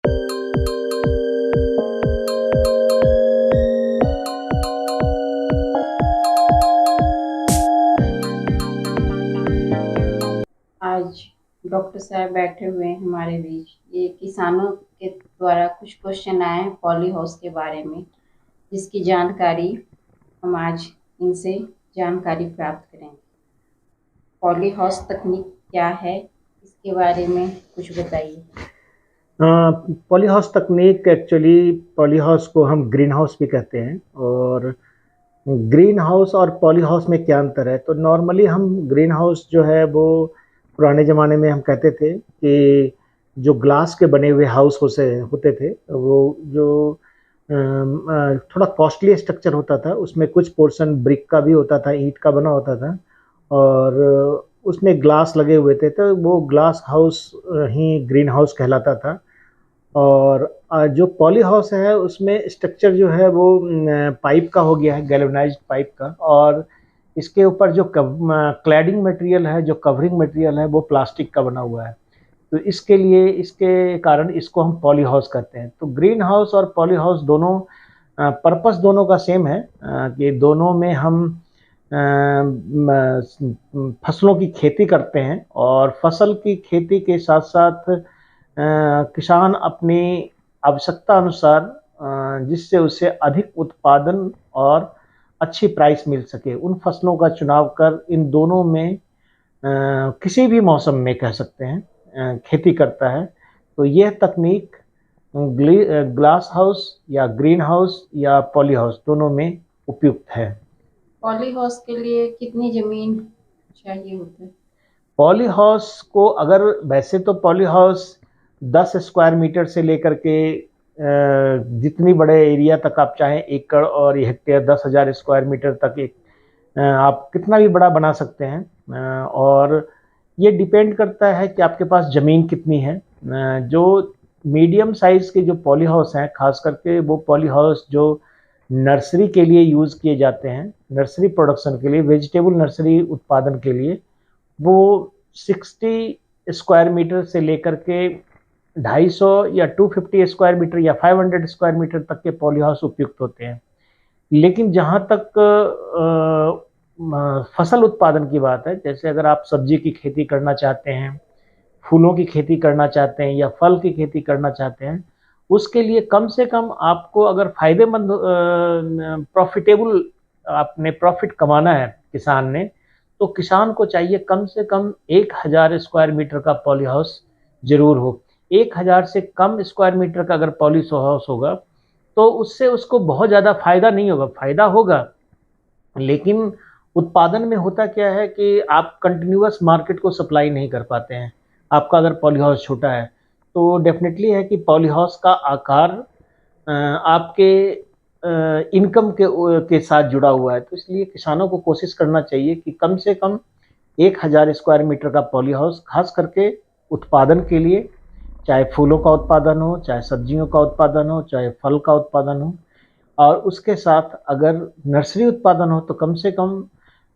आज डॉक्टर साहब बैठे हुए हैं हमारे बीच। ये किसानों के द्वारा कुछ क्वेश्चन आए हैं पॉली हाउस के बारे में, जिसकी जानकारी हम आज इनसे जानकारी प्राप्त करेंगे। पॉली हाउस तकनीक क्या है, इसके बारे में कुछ बताइए। पॉली हाउस तकनीक, एक्चुअली पॉली हाउस को हम ग्रीन हाउस भी कहते हैं। और ग्रीन हाउस और पॉली हाउस में क्या अंतर है? तो नॉर्मली हम ग्रीन हाउस जो है वो पुराने ज़माने में हम कहते थे कि जो ग्लास के बने हुए हाउस होते थे, वो जो थोड़ा कॉस्टली स्ट्रक्चर होता था, उसमें कुछ पोर्शन ब्रिक का भी होता था, ईंट का बना होता था, और उसमें ग्लास लगे हुए थे, तो वो ग्लास हाउस ही ग्रीन हाउस कहलाता था। और जो पॉली हाउस है उसमें स्ट्रक्चर जो है वो पाइप का हो गया है, गैल्वेनाइज्ड पाइप का, और इसके ऊपर जो क्लैडिंग मटेरियल है, जो कवरिंग मटेरियल है, वो प्लास्टिक का बना हुआ है। तो इसके कारण इसको हम पॉली हाउस कहते हैं। तो ग्रीन हाउस और पॉली हाउस दोनों पर्पस दोनों का सेम है, कि दोनों में हम फसलों की खेती करते हैं, और फसल की खेती के साथ साथ किसान अपनी आवश्यकता अनुसार जिससे उसे अधिक उत्पादन और अच्छी प्राइस मिल सके, उन फसलों का चुनाव कर इन दोनों में किसी भी मौसम में कह सकते हैं खेती करता है। तो यह तकनीक ग्लास हाउस या ग्रीन हाउस या पॉली हाउस दोनों में उपयुक्त है। पॉली हाउस के लिए कितनी जमीन चाहिए होती है? पॉली हाउस को अगर वैसे तो पॉली हाउस 10 स्क्वायर मीटर से लेकर के जितनी बड़े एरिया तक आप चाहें, एकड़ और हेक्टेयर 10,000 स्क्वायर मीटर तक एक आप कितना भी बड़ा बना सकते हैं। और ये डिपेंड करता है कि आपके पास ज़मीन कितनी है। जो मीडियम साइज़ के जो पॉली हाउस हैं, खास करके वो पॉली हाउस जो नर्सरी के लिए यूज़ किए जाते हैं, नर्सरी प्रोडक्शन के लिए, वेजिटेबल नर्सरी उत्पादन के लिए, वो 60 स्क्वायर मीटर से लेकर के 250 या 250 स्क्वायर मीटर या 500 स्क्वायर मीटर तक के पॉली हाउस उपयुक्त होते हैं। लेकिन जहाँ तक फसल उत्पादन की बात है, जैसे अगर आप सब्जी की खेती करना चाहते हैं, फूलों की खेती करना चाहते हैं, या फल की खेती करना चाहते हैं, उसके लिए कम से कम आपको अगर फायदेमंद प्रॉफिटेबल आपने प्रॉफिट कमाना है किसान ने, तो किसान को चाहिए कम से कम 1000 स्क्वायर मीटर का पॉली हाउस जरूर हो। 1000 से कम स्क्वायर मीटर का अगर पॉली हाउस होगा तो उससे उसको बहुत ज़्यादा फायदा नहीं होगा। फायदा होगा, लेकिन उत्पादन में होता क्या है कि आप कंटिन्यूअस मार्केट को सप्लाई नहीं कर पाते हैं। आपका अगर पॉली हाउस छोटा है तो डेफिनेटली है कि पॉली हाउस का आकार आपके इनकम के साथ जुड़ा हुआ है। तो इसलिए किसानों को कोशिश करना चाहिए कि कम से कम 1000 स्क्वायर मीटर का पॉली हाउस, खास करके उत्पादन के लिए, चाहे फूलों का उत्पादन हो, चाहे सब्जियों का उत्पादन हो, चाहे फल का उत्पादन हो, और उसके साथ अगर नर्सरी उत्पादन हो तो कम से कम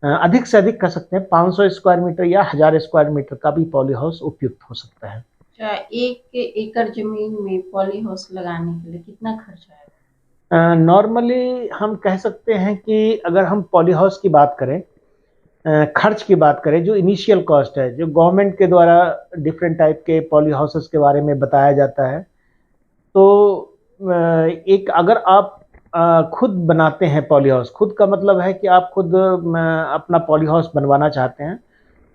अधिक से अधिक कह सकते हैं 500 स्क्वायर मीटर या 1000 स्क्वायर मीटर का भी पॉली हाउस उपयुक्त हो सकता है। अच्छा, 1 एकड़ जमीन में पॉली हाउस लगाने के लिए कितना खर्च आएगा? नॉर्मली हम कह सकते हैं कि अगर हम पॉली हाउस की बात करें, खर्च की बात करें, जो इनिशियल कॉस्ट है, जो गवर्नमेंट के द्वारा डिफरेंट टाइप के पॉली हाउसेस के बारे में बताया जाता है, तो एक अगर आप खुद बनाते हैं पॉली हाउस, खुद का मतलब है कि आप खुद अपना पॉली हाउस बनवाना चाहते हैं,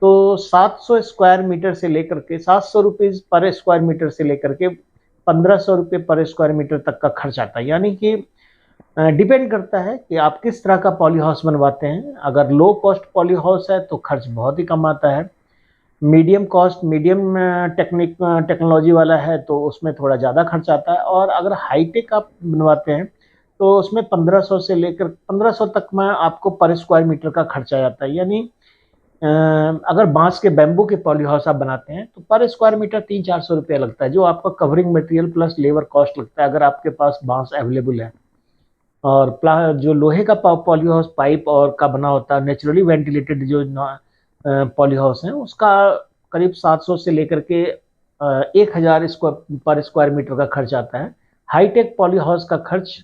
तो 700 स्क्वायर मीटर से लेकर के 700 रुपीज़ पर स्क्वायर मीटर से लेकर के 1500 रुपये पर स्क्वायर मीटर तक का खर्च आता है। यानी कि डिपेंड करता है कि आप किस तरह का पॉली हाउस बनवाते हैं। अगर लो कॉस्ट पॉली हाउस है तो खर्च बहुत ही कम आता है। मीडियम कॉस्ट, मीडियम टेक्नोलॉजी वाला है तो उसमें थोड़ा ज़्यादा खर्च आता है। और अगर हाईटेक आप बनवाते हैं तो उसमें 1500 से लेकर 1500 तक में आपको पर स्क्वायर मीटर का खर्चा आता है। यानी अगर बांस के बैम्बू के पॉली हाउस आप बनाते हैं तो पर स्क्वायर मीटर 300-400 रुपया लगता है, जो आपका covering material plus labour cost लगता है, अगर आपके पास बांस अवेलेबल है। और जो लोहे का पॉली हाउस पाइप और का बना होता है, नेचुरली वेंटिलेटेड जो पॉली हाउस है, उसका करीब 700 से लेकर के 1000 पर स्क्वायर मीटर का खर्च आता है। हाईटेक पॉली हाउस का खर्च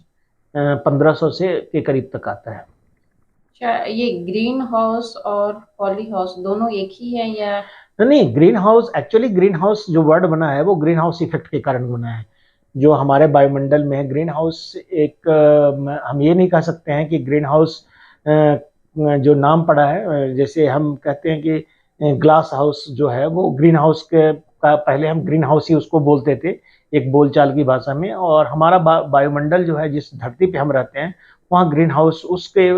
1500 से के करीब तक आता है। अच्छा, ये ग्रीन हाउस और पॉली हाउस दोनों एक ही है या? नहीं, green house actually, green house जो वर्ड बना है वो ग्रीन हाउस इफेक्ट के कारण बना है। जो हमारे वायुमंडल में है ग्रीन हाउस, एक हम ये नहीं कह सकते हैं कि ग्रीन हाउस जो नाम पड़ा है, जैसे हम कहते हैं कि ग्लास हाउस जो है वो ग्रीन हाउस के का, पहले हम ग्रीन हाउस ही उसको बोलते थे एक बोलचाल की भाषा में। और हमारा वायुमंडल जो है, जिस धरती पे हम रहते हैं, वहाँ ग्रीन हाउस उसके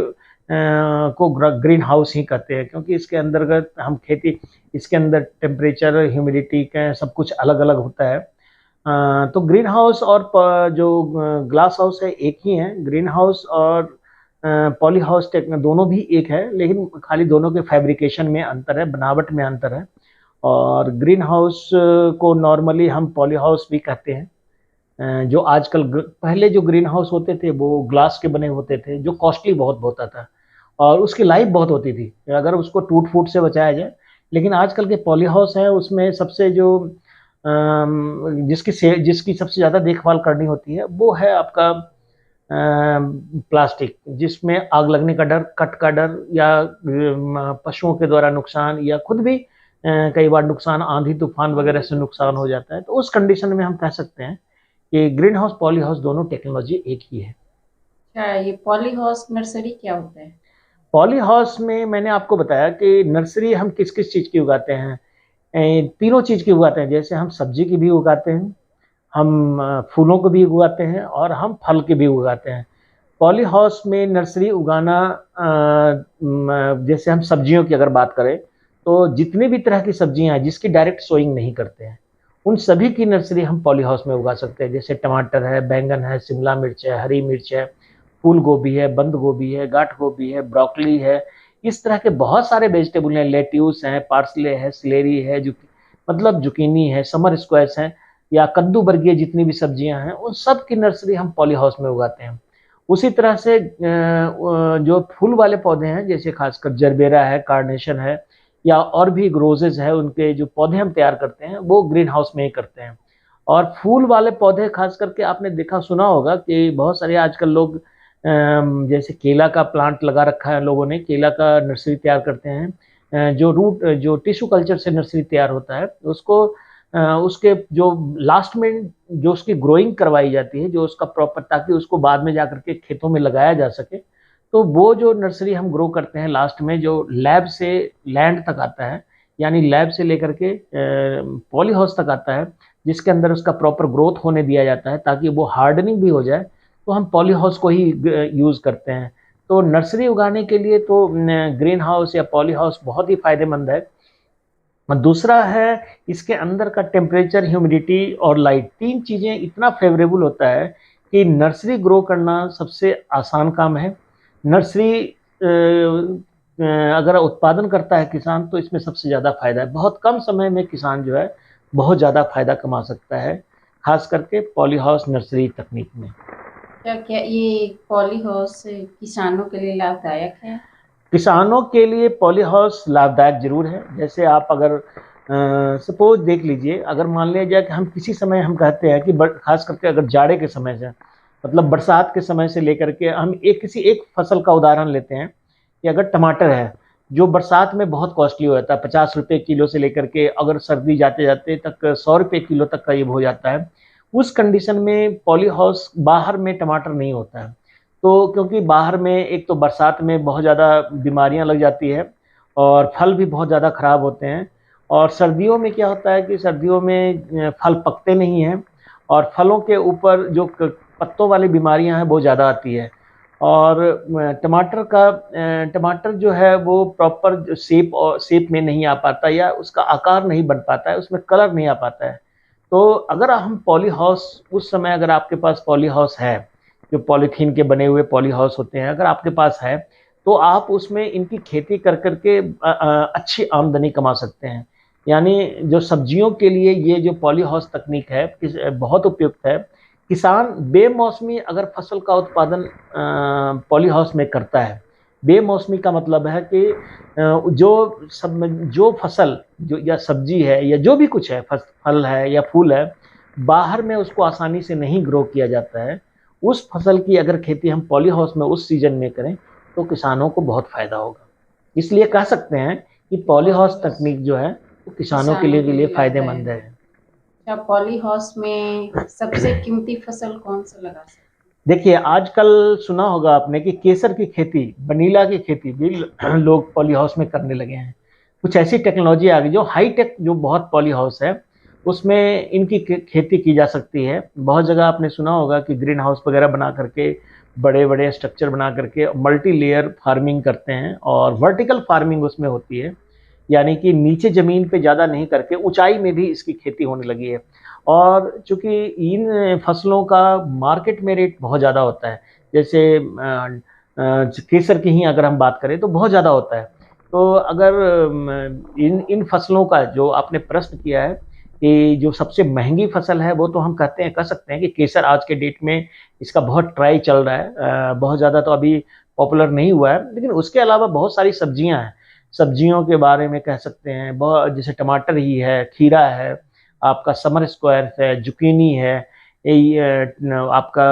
को ग्रीन हाउस ही कहते हैं, क्योंकि इसके अंतर्गत हम खेती, इसके अंदर टेम्परेचर, ह्यूमिडिटी का सब कुछ अलग अलग होता है। तो ग्रीन हाउस और जो ग्लास हाउस है एक ही है। ग्रीन हाउस और पॉली हाउस दोनों भी एक है, लेकिन खाली दोनों के फैब्रिकेशन में अंतर है, बनावट में अंतर है। और ग्रीन हाउस को नॉर्मली हम पॉली हाउस भी कहते हैं। जो आजकल पहले जो ग्रीन हाउस होते थे वो ग्लास के बने होते थे, जो कॉस्टली बहुत होता था और उसकी लाइफ बहुत होती थी अगर उसको टूट फूट से बचाया जाए। लेकिन आजकल के पॉली हाउस है उसमें सबसे जो जिसकी सबसे ज़्यादा देखभाल करनी होती है वो है आपका प्लास्टिक, जिसमें आग लगने का डर, कट का डर, या पशुओं के द्वारा नुकसान, या खुद भी कई बार नुकसान, आंधी तूफान वगैरह से नुकसान हो जाता है। तो उस कंडीशन में हम कह सकते हैं कि ग्रीन हाउस पॉली हाउस दोनों टेक्नोलॉजी एक ही है। अच्छा, ये पॉली हाउस नर्सरी क्या होता है? पॉली हाउस में मैंने आपको बताया कि नर्सरी हम किस किस चीज़ की उगाते हैं। तीनों चीज़ की उगाते हैं। जैसे हम सब्जी की भी उगाते हैं, हम फूलों को भी उगाते हैं और हम फल के भी उगाते हैं। पॉली हाउस में नर्सरी उगाना, जैसे हम सब्जियों की अगर बात करें तो जितनी भी तरह की सब्जियां हैं जिसकी डायरेक्ट सोइंग नहीं करते हैं, उन सभी की नर्सरी हम पॉली हाउस में उगा सकते हैं। जैसे टमाटर है, बैंगन है, शिमला मिर्च है, हरी मिर्च है, फूल गोभी है, बंद गोभी है, गांठ गोभी है, ब्रोकली है। इस तरह के बहुत सारे वेजिटेबल हैं, लेट्यूस है, पार्सले है, सिलेरी है, जो मतलब जुकीनी है, समर स्क्वाश है, या कद्दू वर्गीय जितनी भी सब्जियां हैं उन सब की नर्सरी हम पॉली हाउस में उगाते हैं। उसी तरह से जो फूल वाले पौधे हैं, जैसे खासकर जरबेरा है, कार्नेशन है, या और भी रोजेज है, उनके जो पौधे हम तैयार करते हैं वो ग्रीन हाउस में ही करते हैं। और फूल वाले पौधे खास करके आपने देखा सुना होगा कि बहुत सारे आजकल लोग जैसे केला का प्लांट लगा रखा है लोगों ने, केला का नर्सरी तैयार करते हैं। जो रूट, जो टिश्यू कल्चर से नर्सरी तैयार होता है उसको उसके जो लास्ट में जो उसकी ग्रोइंग करवाई जाती है, जो उसका प्रॉपर, ताकि उसको बाद में जाकर के खेतों में लगाया जा सके। तो वो जो नर्सरी हम ग्रो करते हैं लास्ट में जो लैब से लैंड तक आता है, यानी लैब से लेकर के पॉली हाउस तक आता है, जिसके अंदर उसका प्रॉपर ग्रोथ होने दिया जाता है ताकि वो हार्डनिंग भी हो जाए, तो हम पॉली हाउस को ही यूज़ करते हैं। तो नर्सरी उगाने के लिए तो ग्रीन हाउस या पॉली हाउस बहुत ही फायदेमंद है। दूसरा है इसके अंदर का टेम्परेचर, ह्यूमिडिटी और लाइट, तीन चीज़ें इतना फेवरेबल होता है कि नर्सरी ग्रो करना सबसे आसान काम है। नर्सरी अगर उत्पादन करता है किसान तो इसमें सबसे ज़्यादा फायदा है। बहुत कम समय में किसान जो है बहुत ज़्यादा फायदा कमा सकता है, खास करके पॉली हाउस नर्सरी तकनीक में। क्या क्या ये पॉली हाउस किसानों के लिए लाभदायक है? किसानों के लिए पॉली हाउस लाभदायक जरूर है। जैसे आप अगर सपोज देख लीजिए, अगर मान लिया जाए कि हम किसी समय हम कहते हैं कि खास करके अगर जाड़े के समय से, मतलब बरसात के समय से लेकर के हम किसी एक फसल का उदाहरण लेते हैं कि अगर टमाटर है जो बरसात में बहुत कॉस्टली हो जाता है, 50 रुपये किलो से लेकर के अगर सर्दी जाते जाते तक 100 रुपये किलो तक करीब हो जाता है। उस कंडीशन में पॉली हाउस बाहर में टमाटर नहीं होता है। तो क्योंकि बाहर में एक तो बरसात में बहुत ज़्यादा बीमारियां लग जाती है और फल भी बहुत ज़्यादा ख़राब होते हैं। और सर्दियों में क्या होता है कि सर्दियों में फल पकते नहीं हैं और फलों के ऊपर जो पत्तों वाली बीमारियां हैं वो ज़्यादा आती है। और टमाटर जो है वो प्रॉपर शेप में नहीं आ पाता, या उसका आकार नहीं बन पाता है, उसमें कलर नहीं आ पाता है। तो अगर हम पॉली हाउस, उस समय अगर आपके पास पॉली हाउस है, जो पॉलीथीन के बने हुए पॉली हाउस होते हैं, अगर आपके पास है तो आप उसमें इनकी खेती कर करके अच्छी आमदनी कमा सकते हैं। यानी जो सब्जियों के लिए ये जो पॉली हाउस तकनीक है बहुत उपयुक्त है। किसान बेमौसमी अगर फसल का उत्पादन पॉली हाउस में करता है, बेमौसमी का मतलब है कि जो फसल जो या सब्जी है या जो भी कुछ है, फल है या फूल है, बाहर में उसको आसानी से नहीं ग्रो किया जाता है। उस फसल की अगर खेती हम पॉली हाउस में उस सीजन में करें तो किसानों को बहुत फायदा होगा। इसलिए कह सकते हैं कि पॉली हाउस तकनीक जो है वो किसानों के लिए फायदेमंद है। क्या पॉली हाउस में सबसे कीमती फसल कौन सा लगा सकते हैं? देखिए, आजकल सुना होगा आपने कि केसर की खेती, वनीला की खेती भी लोग पॉली हाउस में करने लगे हैं। कुछ ऐसी टेक्नोलॉजी आ गई जो हाई टेक, जो बहुत पॉली हाउस है उसमें इनकी खेती की जा सकती है। बहुत जगह आपने सुना होगा कि ग्रीन हाउस वगैरह बना करके, बड़े बड़े स्ट्रक्चर बना करके मल्टी लेयर फार्मिंग करते हैं और वर्टिकल फार्मिंग उसमें होती है, यानी कि नीचे ज़मीन पे ज़्यादा नहीं करके ऊंचाई में भी इसकी खेती होने लगी है। और चूंकि इन फसलों का मार्केट में रेट बहुत ज़्यादा होता है, जैसे केसर की ही अगर हम बात करें तो बहुत ज़्यादा होता है। तो अगर इन इन फसलों का जो आपने प्रश्न किया है कि जो सबसे महंगी फसल है, वो तो हम कह सकते हैं कि केसर आज के डेट में इसका बहुत ट्राई चल रहा है। बहुत ज़्यादा तो अभी पॉपुलर नहीं हुआ है, लेकिन उसके अलावा बहुत सारी सब्जियां हैं। सब्जियों के बारे में कह सकते हैं, बहुत जैसे टमाटर ही है, खीरा है, आपका समर स्क्वायर है, जुकीनी है, आपका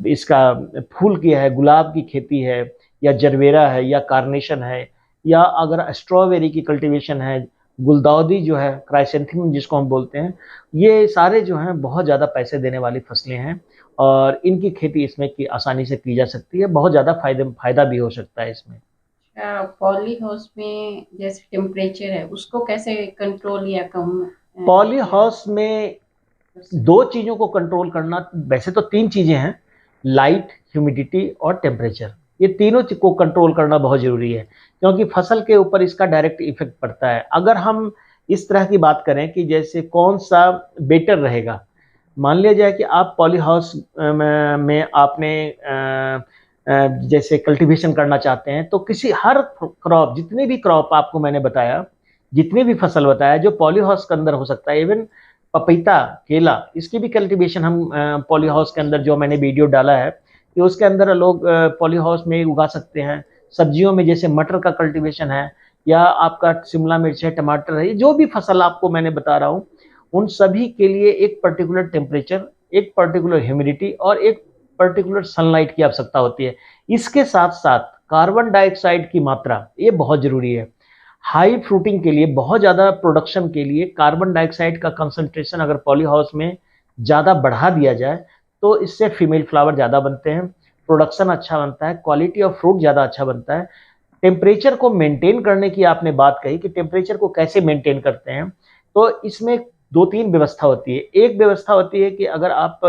इसका फूल की है, गुलाब की खेती है, या जरबेरा है, या कार्नेशन है, या अगर स्ट्रॉबेरी की कल्टीवेशन है, गुलदाउदी जो है, क्राइसेंथेमम जिसको हम बोलते हैं, ये सारे जो हैं बहुत ज़्यादा पैसे देने वाली फसलें हैं और इनकी खेती इसमें की आसानी से की जा सकती है। बहुत ज़्यादा फायदा भी हो सकता है इसमें। पॉली हाउस में जैसे टेम्परेचर है उसको कैसे कंट्रोल या कम? पॉली हाउस में दो चीज़ों को कंट्रोल करना, वैसे तो तीन चीज़ें हैं, लाइट, ह्यूमिडिटी और टेम्परेचर। ये तीनों को कंट्रोल करना बहुत ज़रूरी है क्योंकि फसल के ऊपर इसका डायरेक्ट इफेक्ट पड़ता है। अगर हम इस तरह की बात करें कि जैसे कौन सा बेटर रहेगा, मान लिया जाए कि आप पॉली हाउस में आपने जैसे कल्टीवेशन करना चाहते हैं, तो किसी हर क्रॉप, जितने भी क्रॉप आपको मैंने बताया, जितने भी फसल बताया जो पॉली हाउस के अंदर हो सकता है, इवन पपीता, केला, इसकी भी कल्टीवेशन हम पॉली हाउस के अंदर, जो मैंने वीडियो डाला है कि उसके अंदर लोग पॉली हाउस में उगा सकते हैं। सब्जियों में जैसे मटर का कल्टीवेशन है, या आपका शिमला मिर्च है, टमाटर है, जो भी फसल आपको मैंने बता रहा हूँ, उन सभी के लिए एक पर्टिकुलर टेम्परेचर, एक पर्टिकुलर ह्यूमिडिटी और एक पर्टिकुलर सनलाइट की आवश्यकता होती है। इसके साथ साथ कार्बन डाइऑक्साइड की मात्रा, ये बहुत जरूरी है। हाई फ्रूटिंग के लिए, बहुत ज़्यादा प्रोडक्शन के लिए कार्बन डाइऑक्साइड का कंसंट्रेशन अगर पॉली हाउस में ज़्यादा बढ़ा दिया जाए तो इससे फीमेल फ्लावर ज़्यादा बनते हैं, प्रोडक्शन अच्छा बनता है, क्वालिटी ऑफ फ्रूट ज़्यादा अच्छा बनता है। टेम्परेचर को मेंटेन करने की आपने बात कही कि टेम्परेचर को कैसे मेंटेन करते हैं, तो इसमें दो तीन व्यवस्था होती है। एक व्यवस्था होती है कि अगर आप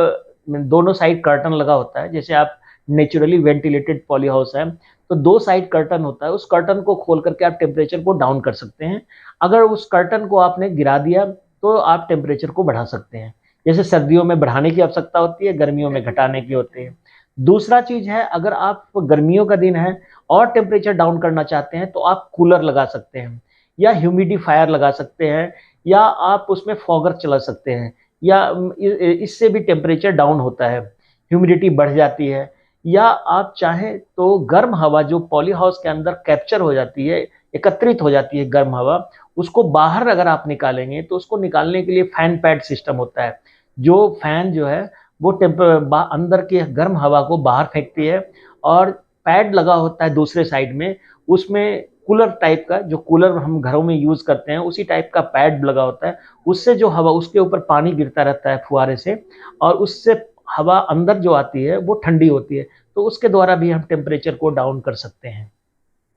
दोनों साइड कर्टन लगा होता है, जैसे आप नेचुरली वेंटिलेटेड पॉली हाउस है तो दो साइड कर्टन होता है, उस कर्टन को खोल करके आप टेम्परेचर को डाउन कर सकते हैं। अगर उस कर्टन को आपने गिरा दिया तो आप टेम्परेचर को बढ़ा सकते हैं। जैसे सर्दियों में बढ़ाने की आवश्यकता होती है, गर्मियों में घटाने की होती है। दूसरा चीज है, अगर आप गर्मियों का दिन है और टेम्परेचर डाउन करना चाहते हैं तो आप कूलर लगा सकते हैं, या ह्यूमिडिफायर लगा सकते हैं, या आप उसमें फॉगर चला सकते हैं, या इससे भी टेम्परेचर डाउन होता है, ह्यूमिडिटी बढ़ जाती है। या आप चाहें तो गर्म हवा जो पॉली हाउस के अंदर कैप्चर हो जाती है, एकत्रित हो जाती है गर्म हवा, उसको बाहर अगर आप निकालेंगे तो उसको निकालने के लिए फैन पैड सिस्टम होता है। जो फैन जो है वो अंदर की गर्म हवा को बाहर फेंकती है, और पैड लगा होता है दूसरे साइड में, उसमें कूलर टाइप का, जो कूलर हम घरों में यूज करते हैं उसी टाइप का पैड लगा होता है। उससे जो हवा, उसके ऊपर पानी गिरता रहता है फुहारे से, और उससे हवा अंदर जो आती है वो ठंडी होती है, तो उसके द्वारा भी हम टेम्परेचर को डाउन कर सकते हैं।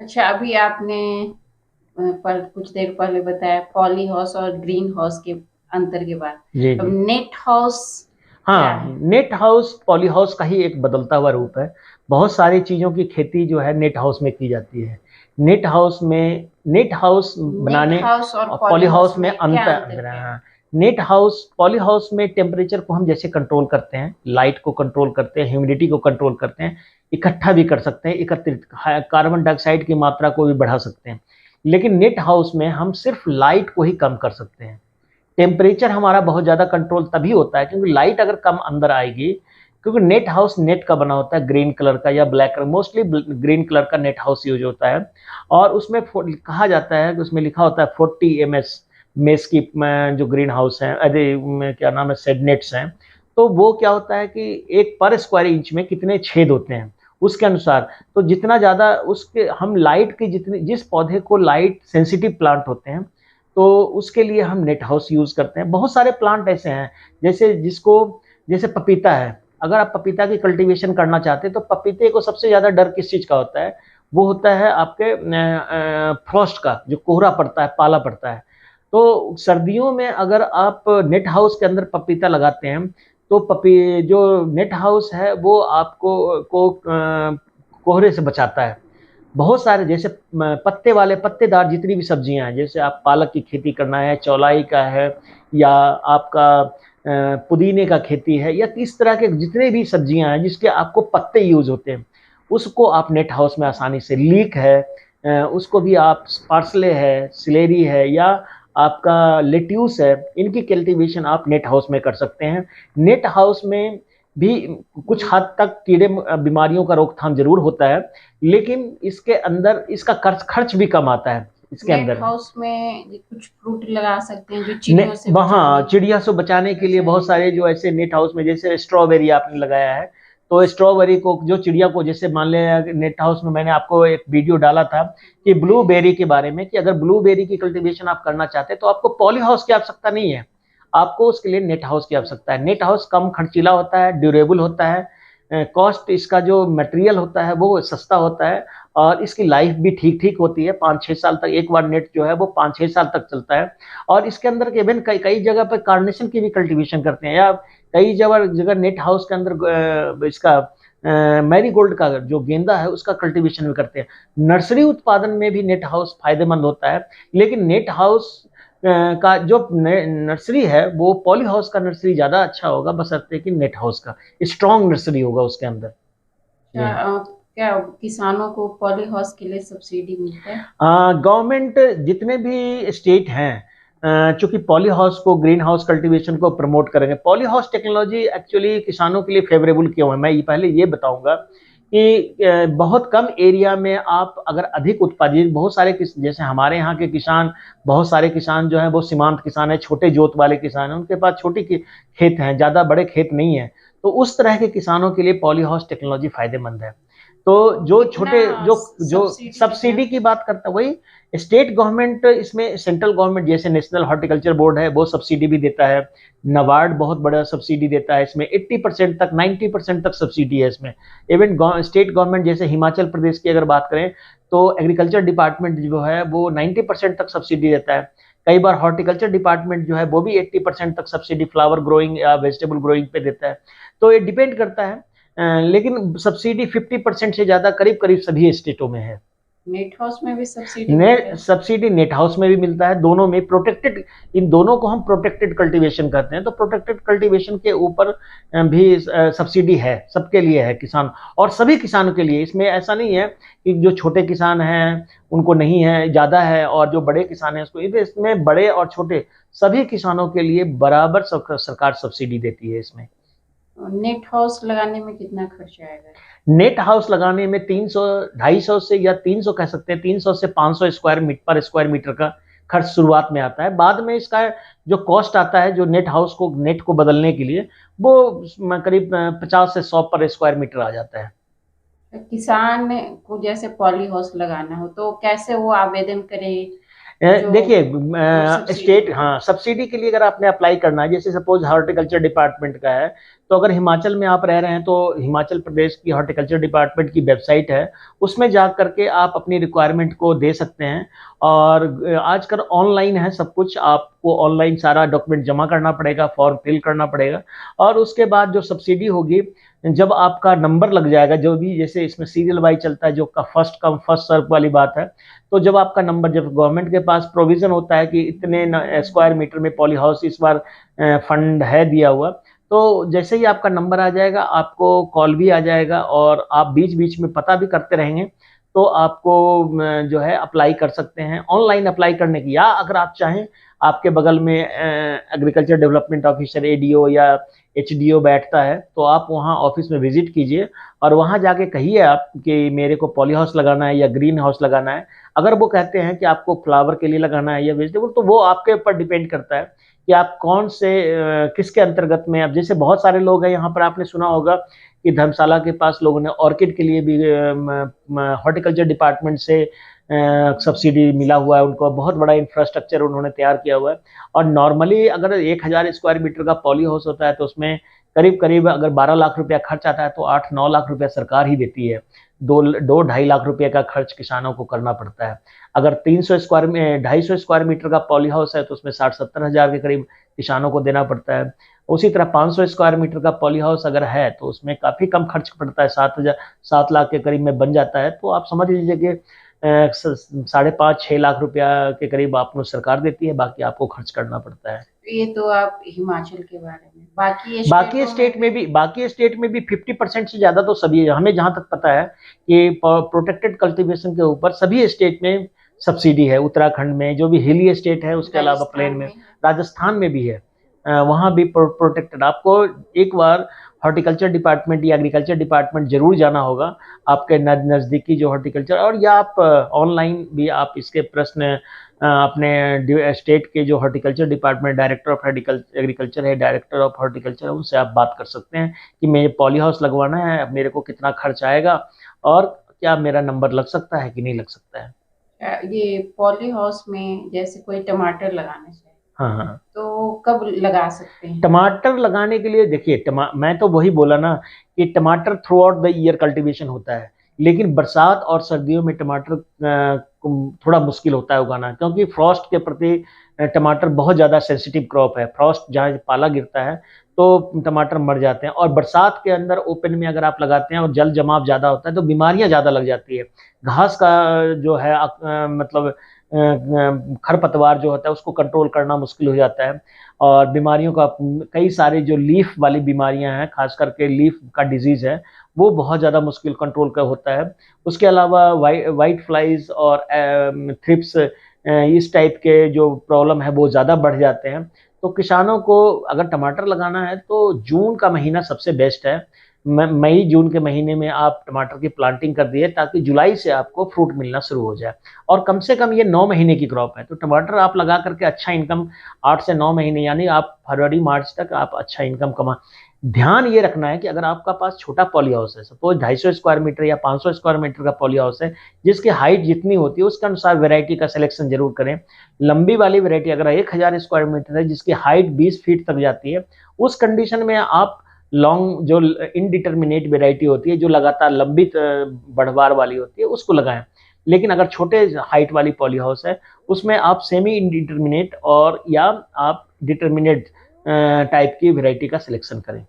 अच्छा, अभी आपने पर कुछ देर पहले बताया पॉली हाउस और ग्रीन हाउस के अंतर के बाद, जी अब जी। नेट हाउस क्या हाँ, है? नेट हाउस पॉली हाउस का ही एक बदलता हुआ रूप है। बहुत सारी चीज़ों की खेती जो है नेट हाउस में की जाती है। नेट हाउस नेट बनाने हाउस और और पॉली पॉली हाउस हाउस में में क्या अंतर अंतर है? हाँ। नेट हाउस, पॉली हाउस में टेम्परेचर को हम जैसे कंट्रोल करते हैं, लाइट को कंट्रोल करते हैं, ह्यूमिडिटी को कंट्रोल करते हैं, इकट्ठा भी कर सकते हैं, एकत्रित कार्बन डाइऑक्साइड की मात्रा को भी बढ़ा सकते हैं। लेकिन नेट हाउस में हम सिर्फ लाइट को ही कम कर सकते हैं। टेम्परेचर हमारा बहुत ज़्यादा कंट्रोल तभी होता है क्योंकि लाइट अगर कम अंदर आएगी, क्योंकि नेट हाउस नेट का बना होता है, ग्रीन कलर का या black colour, mostly green colour का नेट हाउस यूज होता है। और उसमें कहा जाता है कि उसमें लिखा होता है 40 मेस की जो ग्रीन हाउस है, अरे क्या नाम है, सेड नेट्स हैं। तो वो क्या होता है कि एक पर स्क्वायर इंच में कितने छेद होते हैं उसके अनुसार, तो जितना ज़्यादा उसके हम लाइट की जितनी, जिस पौधे को लाइट सेंसिटिव प्लांट होते हैं तो उसके लिए हम नेट हाउस यूज़ करते हैं। बहुत सारे प्लांट ऐसे हैं जैसे जिसको, जैसे पपीता है, अगर आप पपीता की कल्टीवेशन करना चाहते हैं तो पपीते को सबसे ज़्यादा डर किस चीज़ का होता है, वो होता है आपके फ्रॉस्ट का, जो कोहरा पड़ता है, पाला पड़ता है। तो सर्दियों में अगर आप नेट हाउस के अंदर पपीता लगाते हैं तो जो नेट हाउस है वो आपको कोहरे से बचाता है। बहुत सारे जैसे पत्ते वाले, पत्तेदार जितनी भी सब्जियां हैं, जैसे आप पालक की खेती करना है, चौलाई का है, या आपका पुदीने का खेती है, या इस तरह के जितने भी सब्जियां हैं जिसके आपको पत्ते यूज होते हैं, उसको आप नेट हाउस में आसानी से, लीक है उसको भी आप, पार्सले है, सिलेरी है, या आपका लेट्यूस है, इनकी कल्टीवेशन आप नेट हाउस में कर सकते हैं। नेट हाउस में भी कुछ हद तक कीड़े बीमारियों का रोकथाम जरूर होता है, लेकिन इसके अंदर इसका खर्च भी कम आता है। इसके नेट अंदर हाउस में कुछ फ्रूट लगा सकते हैं जो चिड़ियों से हाँ, चिड़िया से बचाने के लिए बहुत सारे जो ऐसे नेट हाउस में, जैसे स्ट्रॉबेरी आपने लगाया है, तो स्ट्रॉबेरी को जो चिड़िया को, जैसे मान लिया नेट हाउस में, मैंने आपको एक वीडियो डाला था कि ब्लूबेरी के बारे में, कि अगर ब्लूबेरी की कल्टीवेशन आप करना चाहते हैं तो आपको पॉली हाउस की आवश्यकता नहीं है, आपको उसके लिए नेट हाउस की आवश्यकता है। नेट हाउस कम खर्चीला होता है, ड्यूरेबल होता है, कॉस्ट इसका जो मटेरियल होता है वो सस्ता होता है, और इसकी लाइफ भी ठीक ठीक होती है, 5-6 साल तक, एक बार नेट जो है वो 5-6 साल तक चलता है। और इसके अंदर के इवन कई जगह पर कार्नेशन की भी कल्टीवेशन करते हैं, या कई जगह नेट हाउस के अंदर इसका मैरीगोल्ड का जो गेंदा है उसका कल्टीवेशन भी करते हैं। नर्सरी उत्पादन में भी नेट हाउस फायदेमंद होता है, लेकिन नेट हाउस का जो नर्सरी है वो पॉली हाउस का नर्सरी ज्यादा अच्छा होगा, बशर्ते कि नेट हाउस का स्ट्रॉन्ग नर्सरी होगा उसके अंदर। क्या किसानों को पॉली हाउस के लिए सब्सिडी मिलता है? गवर्नमेंट जितने भी स्टेट हैं, चूंकि पॉली हाउस को, ग्रीन हाउस कल्टीवेशन को प्रमोट करेंगे। पॉली हाउस टेक्नोलॉजी एक्चुअली किसानों के लिए फेवरेबल क्यों है, मैं पहले ये बताऊंगा कि बहुत कम एरिया में आप अगर अधिक उत्पादित, बहुत सारे जैसे हमारे यहाँ के किसान, बहुत सारे किसान जो हैं वो सीमांत किसान हैं, छोटे जोत वाले किसान हैं, उनके पास छोटी खेत हैं, ज़्यादा बड़े खेत नहीं है, तो उस तरह के किसानों के लिए पॉली हाउस टेक्नोलॉजी फायदेमंद है। तो जो छोटे जो सब्सिडी की बात करता है, वही स्टेट गवर्नमेंट, इसमें सेंट्रल गवर्नमेंट जैसे नेशनल हॉर्टिकल्चर बोर्ड है वो सब्सिडी भी देता है, नबार्ड बहुत बड़ा सब्सिडी देता है, इसमें 80% तक, 90% तक सब्सिडी है इसमें। इवन स्टेट गवर्नमेंट जैसे हिमाचल प्रदेश की अगर बात करें तो एग्रीकल्चर डिपार्टमेंट जो है वो 90% तक सब्सिडी देता है। कई बार हॉर्टिकल्चर डिपार्टमेंट जो है वो भी 80% तक सब्सिडी फ्लावर ग्रोइंग या वेजिटेबल ग्रोइंग पे देता है। तो ये डिपेंड करता है, लेकिन सब्सिडी 50% से ज्यादा करीब करीब सभी स्टेटों में है। नेट हाउस में भी सब्सिडी नेट हाउस में भी मिलता है, दोनों में प्रोटेक्टेड, इन दोनों को हम प्रोटेक्टेड कल्टीवेशन करते हैं, तो प्रोटेक्टेड कल्टीवेशन के ऊपर भी सब्सिडी है, सबके लिए है, किसान और सभी किसानों के लिए। इसमें ऐसा नहीं है कि जो छोटे किसान हैं उनको नहीं है, ज्यादा है, और जो बड़े किसान हैं उसको, इसमें बड़े और छोटे सभी किसानों के लिए बराबर सरकार सब्सिडी देती है इसमें। नेट हाउस लगाने में कितना खर्चा आएगा? नेट हाउस लगाने में 300, 250 से, या 300 कह सकते हैं, 300 से 500 स्क्वायर मीटर का खर्च शुरुआत में आता है। बाद में इसका जो कॉस्ट आता है, जो नेट को बदलने के लिए, वो करीब 50 से 100 पर स्क्वायर मीटर आ जाता है। किसान को जैसे पॉली हाउस लगाना हो तो कैसे वो आवेदन करे? देखिए, स्टेट, हाँ, सब्सिडी के लिए अगर आपने अप्लाई करना है, जैसे सपोज हॉर्टिकल्चर डिपार्टमेंट का है, तो अगर हिमाचल में आप रह रहे हैं तो हिमाचल प्रदेश की हॉर्टिकल्चर डिपार्टमेंट की वेबसाइट है, उसमें जा करके आप अपनी रिक्वायरमेंट को दे सकते हैं। और आजकल ऑनलाइन है सब कुछ, आपको ऑनलाइन सारा डॉक्यूमेंट जमा करना पड़ेगा, फॉर्म फिल करना पड़ेगा, और उसके बाद जो सब्सिडी होगी, जब आपका नंबर लग जाएगा, जो भी जैसे इसमें सीरियल वाइज चलता है, जो का फर्स्ट कम फर्स्ट सर्व वाली बात है, तो जब आपका नंबर, जब गवर्नमेंट के पास प्रोविजन होता है कि इतने स्क्वायर मीटर में पॉली हाउस इस बार फंड है दिया हुआ, तो जैसे ही आपका नंबर आ जाएगा आपको कॉल भी आ जाएगा, और आप बीच बीच में पता भी करते रहेंगे, तो आपको जो है अप्लाई कर सकते हैं। ऑनलाइन अप्लाई करने की, या अगर आप चाहें आपके बगल में एग्रीकल्चर डेवलपमेंट ऑफिसर एडीओ या एचडीओ बैठता है, तो आप वहाँ ऑफिस में विजिट कीजिए और वहाँ जाके कहिए आप कि मेरे को पॉली हाउस लगाना है या ग्रीन हाउस लगाना है। अगर वो कहते हैं कि आपको फ्लावर के लिए लगाना है या वेजिटेबल, तो वो आपके ऊपर डिपेंड करता है कि आप कौन से किसके अंतर्गत में। अब जैसे बहुत सारे लोग हैं यहाँ पर, आपने सुना होगा कि धर्मशाला के पास लोगों ने ऑर्किड के लिए भी हॉर्टिकल्चर डिपार्टमेंट से सब्सिडी मिला हुआ है उनको, बहुत बड़ा इंफ्रास्ट्रक्चर उन्होंने तैयार किया हुआ है। और नॉर्मली अगर 1000 स्क्वायर मीटर का पॉली हाउस होता है तो उसमें करीब करीब अगर 12 लाख रुपया खर्च आता है तो 8-9 लाख रुपया सरकार ही देती है। 2-2.5 लाख रुपए का खर्च किसानों को करना पड़ता है। अगर 250 स्क्वायर मीटर का पॉली हाउस है तो उसमें 60-70 हजार के करीब किसानों को देना पड़ता है। उसी तरह 500 स्क्वायर मीटर का पॉली हाउस अगर है तो उसमें काफी कम खर्च पड़ता है, 7 लाख के करीब में बन जाता है। तो आप समझ लीजिए कि 5.5-6 लाख रुपया के करीब आपको सरकार देती है, बाकी आपको खर्च करना पड़ता है। ये तो आप हिमाचल के बारे में, बाकी स्टेट में भी 50% से ज्यादा तो सभी, हमें जहां तक पता है कि प्रोटेक्टेड कल्टीवेशन के ऊपर सभी स्टेट में सब्सिडी है। उत्तराखंड में जो भी हिली स्टेट है, उसके अलावा प्लेन में, राजस्थान में भी है, वहां भी प्रोटेक्टेड। आपको एक बार हॉर्टिकल्चर डिपार्टमेंट या एग्रीकल्चर डिपार्टमेंट जरूर जाना होगा, आपके नजदीकी जो हॉर्टिकल्चर, और या आप ऑनलाइन भी आप इसके प्रश्न अपने स्टेट के जो horticulture department director of agriculture है, डायरेक्टर ऑफ हॉर्टिकल्चर है, उनसे आप बात कर सकते हैं कि मेरे पॉली हाउस लगवाना है, अब मेरे को कितना खर्च आएगा और क्या मेरा नंबर लग सकता है कि नहीं लग सकता है। ये पॉली हाउस में जैसे कोई टमाटर लगाना चाहिए, हाँ हाँ, तो कब लगा सकते हैं? टमाटर लगाने के लिए देखिए, मैं तो वही बोला ना कि टमाटर through out the year cultivation होता है, लेकिन बरसात और सर्दियों में टमाटर थोड़ा मुश्किल होता है उगाना, क्योंकि फ्रॉस्ट के प्रति टमाटर बहुत ज़्यादा सेंसिटिव क्रॉप है। फ्रॉस्ट जहाँ पाला गिरता है तो टमाटर मर जाते हैं, और बरसात के अंदर ओपन में अगर आप लगाते हैं और जल जमाव ज़्यादा होता है तो बीमारियां ज़्यादा लग जाती है। घास का जो है मतलब खरपतवार जो होता है उसको कंट्रोल करना मुश्किल हो जाता है, और बीमारियों का कई सारे जो लीफ वाली बीमारियां हैं, खास करके लीफ का डिजीज है, वो बहुत ज़्यादा मुश्किल कंट्रोल का होता है। उसके अलावा वाइट फ्लाइज और थ्रिप्स, इस टाइप के जो प्रॉब्लम है वो ज़्यादा बढ़ जाते हैं। तो किसानों को अगर टमाटर लगाना है तो जून का महीना सबसे बेस्ट है। मई जून के महीने में आप टमाटर की प्लांटिंग कर दिए ताकि जुलाई से आपको फ्रूट मिलना शुरू हो जाए। और कम से कम ये 9 महीने की क्रॉप है, तो टमाटर आप लगा करके अच्छा इनकम 8 से 9 महीने, यानी आप फरवरी मार्च तक आप अच्छा इनकम कमा। ध्यान ये रखना है कि अगर आपका पास छोटा पॉली हाउस है, सपोज 250 स्क्वायर मीटर या 500 स्क्वायर मीटर का पॉली हाउस है, जिसकी हाइट जितनी होती है उसके अनुसार वेराइटी का सिलेक्शन जरूर करें। लंबी वाली वेराइटी अगर 1000 स्क्वायर मीटर है जिसकी हाइट 20 फीट तक जाती है, उस कंडीशन में आप लॉन्ग जो इनडिटर्मिनेट वेराइटी होती है, जो लगातार लंबी बढ़वार वाली होती है, उसको लगाएं। लेकिन अगर छोटे हाइट वाली पॉली हाउस है उसमें आप सेमी इनडिटर्मिनेट और या आप डिटर्मिनेट टाइप की वेराइटी का सिलेक्शन करें।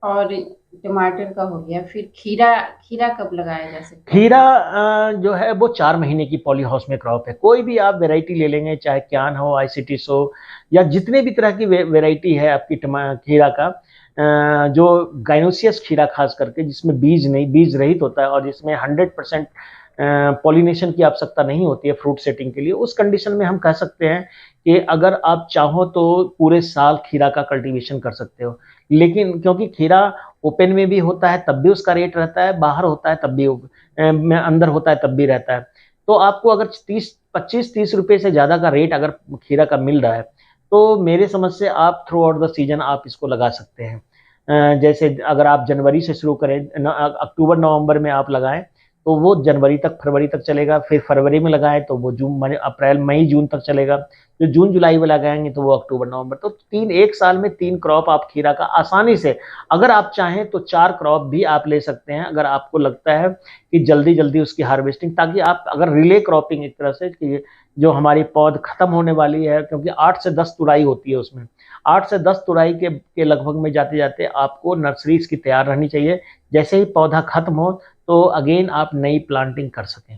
और टमाटर का हो गया, फिर खीरा, खीरा कब लगाया जा सकता है? खीरा जो है वो 4 महीने की पॉली हाउस में क्रॉप है। कोई भी आप वेराइटी ले लेंगे, चाहे क्यान हो, आईसीटीस हो, या जितने भी तरह की वेराइटी है आपकी खीरा का, जो गाइनोसियस खीरा खास करके, जिसमें बीज रहित होता है और जिसमें 100% पॉलिनेशन की आवश्यकता नहीं होती है फ्रूट सेटिंग के लिए, उस कंडीशन में हम कह सकते हैं कि अगर आप चाहो तो पूरे साल खीरा का कल्टीवेशन कर सकते हो। लेकिन क्योंकि खीरा ओपन में भी होता है तब भी उसका रेट रहता है, बाहर होता है तब भी अंदर होता है तब भी रहता है। तो आपको अगर 25-30 रुपए से ज्यादा का रेट अगर खीरा का मिल रहा है तो मेरे समझ से आप थ्रू आउट द सीजन आप इसको लगा सकते हैं। जैसे अगर आप जनवरी से शुरू करें, अक्टूबर नवंबर में आप लगाएं तो वो जनवरी तक, फरवरी तक चलेगा। फिर फरवरी में लगाएं तो वो अप्रैल मई जून तक चलेगा। जो जून जुलाई में लगाएंगे तो वो अक्टूबर नवंबर। तो एक साल में 3 क्रॉप आप खीरा का आसानी से, अगर आप चाहें तो 4 क्रॉप भी आप ले सकते हैं, अगर आपको लगता है कि जल्दी जल्दी उसकी हार्वेस्टिंग, ताकि आप अगर रिले क्रॉपिंग एक तरह से, कि जो हमारी पौध खत्म होने वाली है, क्योंकि 8 से 10 तुड़ाई होती है उसमें, 8 से 10 तुड़ाई के लगभग में जाते जाते आपको नर्सरी इसकी तैयार रहनी चाहिए। जैसे ही पौधा खत्म हो तो अगेन आप नई प्लांटिंग कर सकें।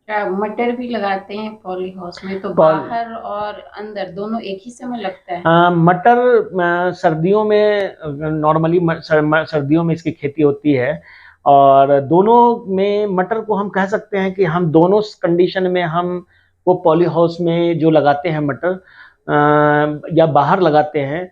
क्या मटर भी लगाते हैं पॉली हाउस में? तो बाहर और अंदर दोनों एक ही समय लगता है? मटर सर्दियों में, नॉर्मली सर्दियों में इसकी खेती होती है, और दोनों में मटर को हम कह सकते हैं कि हम दोनों कंडीशन में हम वो पॉली हाउस में जो लगाते हैं मटर, या बाहर लगाते हैं,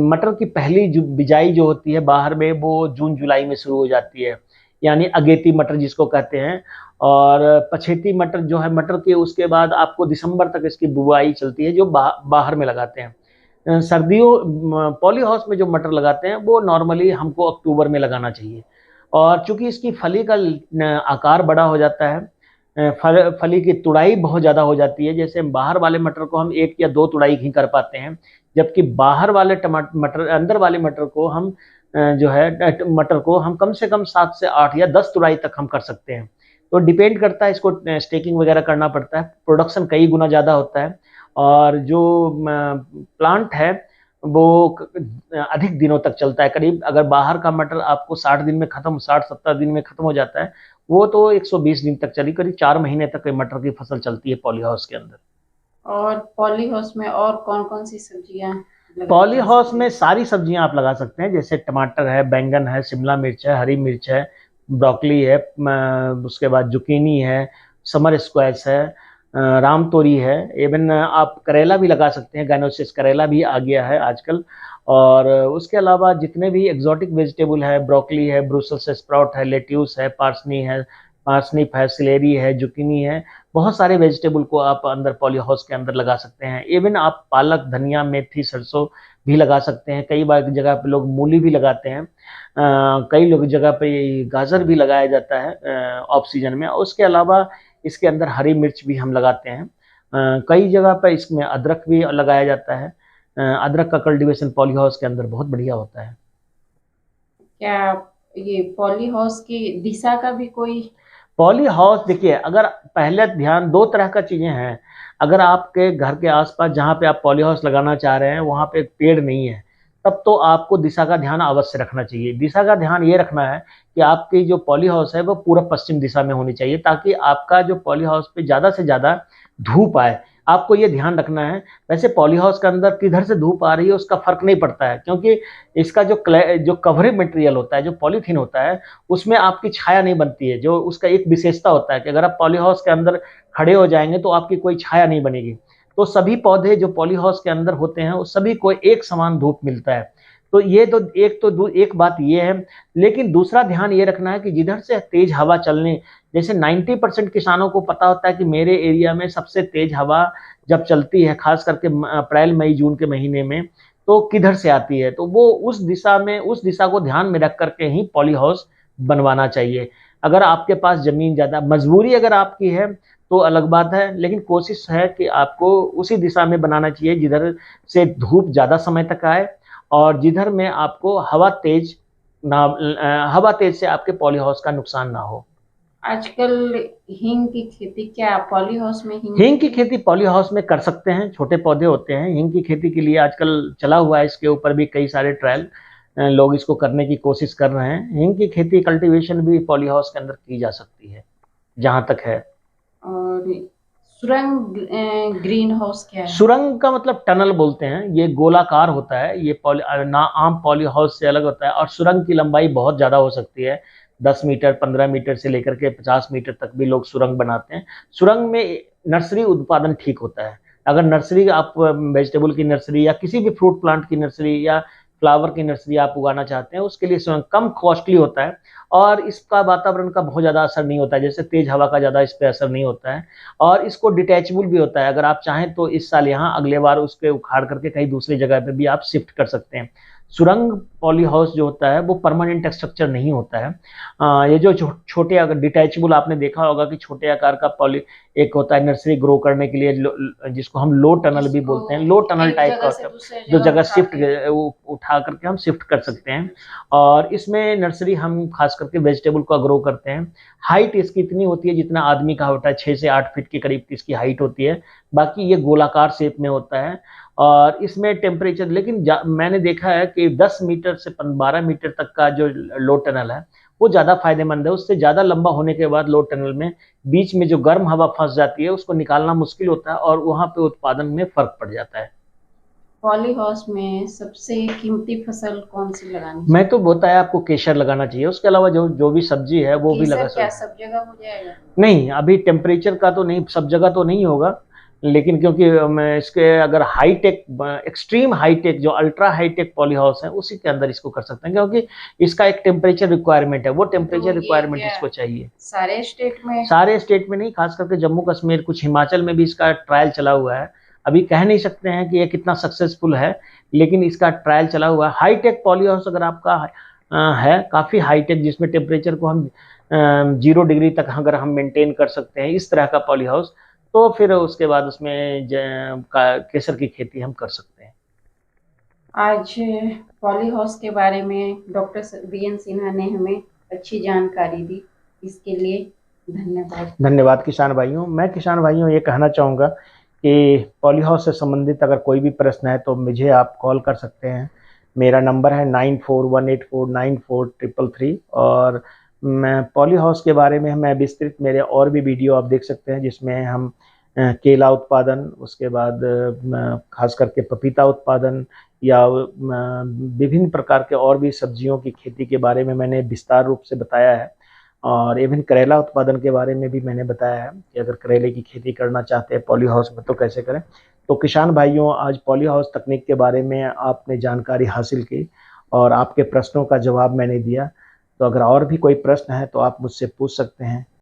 मटर की पहली जो बिजाई जो होती है बाहर में वो जून जुलाई में शुरू हो जाती है, यानी अगेती मटर जिसको कहते हैं। और पछेती मटर जो है मटर के, उसके बाद आपको दिसंबर तक इसकी बुआई चलती है जो बाहर में लगाते हैं। सर्दियों पॉली हाउस में जो मटर लगाते हैं वो नॉर्मली हमको अक्टूबर में लगाना चाहिए। और चूंकि इसकी फली का आकार बड़ा हो जाता है, फली की तुड़ाई बहुत ज़्यादा हो जाती है, जैसे बाहर वाले मटर को हम 1 या 2 तुड़ाई ही कर पाते हैं, जबकि बाहर वाले मटर, अंदर वाले मटर को हम जो है मटर को हम कम से कम 7 से 8 या 10 तुड़ाई तक हम कर सकते हैं। तो डिपेंड करता है, इसको स्टेकिंग वगैरह करना पड़ता है, प्रोडक्शन कई गुना ज़्यादा होता है। और जो प्लांट है वो अधिक दिनों तक चलता है। करीब अगर बाहर का मटर आपको 60 दिन में खत्म, 60-70 दिन में खत्म हो जाता है, वो तो 120 दिन तक चली, करीब 4 महीने तक मटर की फसल चलती है पॉली हाउस के अंदर। और पॉली हाउस में और कौन कौन सी सब्जियां? पॉली हाउस में सारी सब्जियां आप लगा सकते हैं, जैसे टमाटर है, बैंगन है, शिमला मिर्च है, हरी मिर्च है, ब्रोकली है, उसके बाद जुकीनी है, समर स्क्वैश है, राम तोरी है, इवन आप करेला भी लगा सकते हैं, गाइनोसिस करेला भी आ गया है आजकल। और उसके अलावा जितने भी एग्जॉटिक वेजिटेबल है, ब्रोकली है, ब्रुसेल्स स्प्राउट है, लेट्यूस है, पार्सनिप है, सिलेरी है, जुकीनी है, बहुत सारे वेजिटेबल को आप अंदर पॉली हाउस के अंदर लगा सकते हैं। इवन आप पालक, धनिया, मेथी, सरसों भी लगा सकते हैं। कई बार जगह पे लोग मूली भी लगाते हैं, कई लोग जगह पे गाजर भी लगाया जाता है ऑफ सीजन में। उसके अलावा इसके अंदर हरी मिर्च भी हम लगाते हैं। कई जगह पर इसमें अदरक भी लगाया जाता है। अदरक का कल्टीवेशन पॉली हाउस के अंदर बहुत बढ़िया होता है। क्या ये पॉली हाउस की दिशा का भी कोई? पॉली हाउस देखिए, अगर पहले ध्यान, 2 तरह का चीजें हैं। अगर आपके घर के आसपास जहाँ पे आप पॉली हाउस लगाना चाह रहे हैं वहाँ पे एक पेड़ नहीं है, तब तो आपको दिशा का ध्यान अवश्य रखना चाहिए। दिशा का ध्यान ये रखना है कि आपकी जो पॉली हाउस है वो पूर्व पश्चिम दिशा में होनी चाहिए, ताकि आपका जो पॉली हाउस पे ज़्यादा से ज़्यादा धूप आए। आपको ये ध्यान रखना है। वैसे पॉली हाउस के अंदर किधर से धूप आ रही है उसका फर्क नहीं पड़ता है, क्योंकि इसका जो कवरिंग मटेरियल होता है, जो पॉलीथीन होता है, उसमें आपकी छाया नहीं बनती है। जो उसका एक विशेषता होता है कि अगर आप पॉली हाउस के अंदर खड़े हो जाएंगे तो आपकी कोई छाया नहीं बनेगी। तो सभी पौधे जो पॉली हाउस के अंदर होते हैं वो सभी को एक समान धूप मिलता है। तो ये तो एक बात ये है। लेकिन दूसरा ध्यान ये रखना है कि जिधर से तेज हवा चलने, जैसे 90% किसानों को पता होता है कि मेरे एरिया में सबसे तेज हवा जब चलती है, खास करके अप्रैल, मई, जून के महीने में, तो किधर से आती है। तो वो उस दिशा को ध्यान में रख करके ही पॉली हाउस बनवाना चाहिए। अगर आपके पास जमीन ज़्यादा, मजबूरी अगर आपकी है तो अलग बात है, लेकिन कोशिश है कि आपको उसी दिशा में बनाना चाहिए जिधर से धूप ज़्यादा समय तक आए और जिधर में आपको हवा तेज से आपके पॉली हाउस का नुकसान ना हो। आजकल हींग की खेती क्या पॉली हाउस में? हींग की खेती पॉली हाउस में कर सकते हैं, छोटे पौधे होते हैं। हींग की खेती के लिए आजकल चला हुआ है, इसके ऊपर भी कई सारे ट्रायल, लोग इसको करने की कोशिश कर रहे हैं। हींग की खेती, कल्टीवेशन भी पॉली हाउस के अंदर की जा सकती है जहां तक है। और सुरंग ग्रीन हाउस क्या है? सुरंग का मतलब टनल बोलते हैं। ये गोलाकार होता है, ये आम पॉली हाउस से अलग होता है। और सुरंग की लंबाई बहुत ज्यादा हो सकती है, 10 मीटर, 15 मीटर से लेकर के 50 मीटर तक भी लोग सुरंग बनाते हैं। सुरंग में नर्सरी उत्पादन ठीक होता है। अगर नर्सरी, आप वेजिटेबल की नर्सरी या किसी भी फ्रूट प्लांट की नर्सरी या फ्लावर की नर्सरी आप उगाना चाहते हैं, उसके लिए सुरंग कम कॉस्टली होता है और इसका वातावरण का बहुत ज़्यादा असर नहीं होता है, जैसे तेज हवा का ज़्यादा इस पर असर नहीं होता है। और इसको डिटैचेबल भी होता है। अगर आप चाहें तो इस साल यहाँ, अगले बार उसके उखाड़ करके कहीं दूसरी जगह पे भी आप शिफ्ट कर सकते हैं। सुरंग पॉली हाउस जो होता है वो परमानेंट स्ट्रक्चर नहीं होता है। ये जो छोटे, अगर डिटैचेबल, आपने देखा होगा कि छोटे आकार का पॉली एक होता है नर्सरी ग्रो करने के लिए, जिसको हम लो टनल भी बोलते हैं। लो टनल टाइप का होता है, जो जगह शिफ्ट उठा करके हम शिफ्ट कर सकते हैं। और इसमें नर्सरी हम खास करके वेजिटेबल को ग्रो करते हैं। हाइट इसकी इतनी होती है जितना आदमी का होता है, 6 से 8 फीट के करीब इसकी हाइट होती है। बाकी ये गोलाकार शेप में होता है और इसमें टेम्परेचर, लेकिन मैंने देखा है कि 10 मीटर से 12 मीटर तक का जो लो टनल है वो ज़्यादा फायदेमंद है। उससे ज़्यादा लंबा होने के बाद लो टनल में बीच में जो गर्म हवा फंस जाती है उसको निकालना मुश्किल होता है और वहाँ पे उत्पादन में फर्क पड़ जाता है। पॉली हाउस में सबसे कीमती फसल कौन सी लगानी चाहिए? मैं तो बताया आपको, केसर लगाना चाहिए। उसके अलावा जो भी सब्जी है वो भी लगा सकते हैं। क्या सब जगह हो जाएगा? नहीं, अभी टेम्परेचर का तो नहीं, सब जगह तो नहीं होगा, लेकिन क्योंकि मैं इसके अगर हाईटेक, एक्सट्रीम हाईटेक, जो अल्ट्रा हाईटेक पॉली हाउस है, उसी के अंदर इसको कर सकते हैं, क्योंकि इसका एक टेम्परेचर रिक्वायरमेंट है, वो तो टेम्परेचर ये रिक्वायरमेंट क्या इसको चाहिए। सारे स्टेट में? सारे स्टेट में नहीं, खास करके जम्मू कश्मीर, कुछ हिमाचल में भी इसका ट्रायल चला हुआ है। अभी कह नहीं सकते हैं कि ये कितना सक्सेसफुल है, लेकिन इसका ट्रायल चला हुआ है। हाईटेक पॉली हाउस अगर आपका है, काफ़ी हाईटेक, जिसमें टेम्परेचर को हम 0 डिग्री तक अगर हम मेंटेन कर सकते हैं, इस तरह का पॉली हाउस, तो फिर उसके बाद उसमें केसर की खेती हम कर सकते हैं। आज पॉली हाउस के बारे में डॉक्टर BN सिन्हा ने हमें अच्छी जानकारी दी, इसके लिए धन्यवाद। धन्यवाद किसान भाइयों। मैं किसान भाइयों ये कहना चाहूँगा कि पॉली हाउस से संबंधित अगर कोई भी प्रश्न है तो मुझे आप कॉल कर सकते हैं। मेरा नंबर है 9418494333, और मैं पॉली हाउस के बारे में मैं विस्तृत, मेरे और भी वीडियो आप देख सकते हैं, जिसमें हम केला उत्पादन, उसके बाद खास करके पपीता उत्पादन, या विभिन्न प्रकार के और भी सब्जियों की खेती के बारे में मैंने विस्तार रूप से बताया है। और इवन करेला उत्पादन के बारे में भी मैंने बताया है कि अगर करेले की खेती करना चाहते हैं पॉली हाउस में तो कैसे करें। तो किसान भाइयों, आज पॉली हाउस तकनीक के बारे में आपने जानकारी हासिल की और आपके प्रश्नों का जवाब मैंने दिया। तो अगर और भी कोई प्रश्न है तो आप मुझसे पूछ सकते हैं।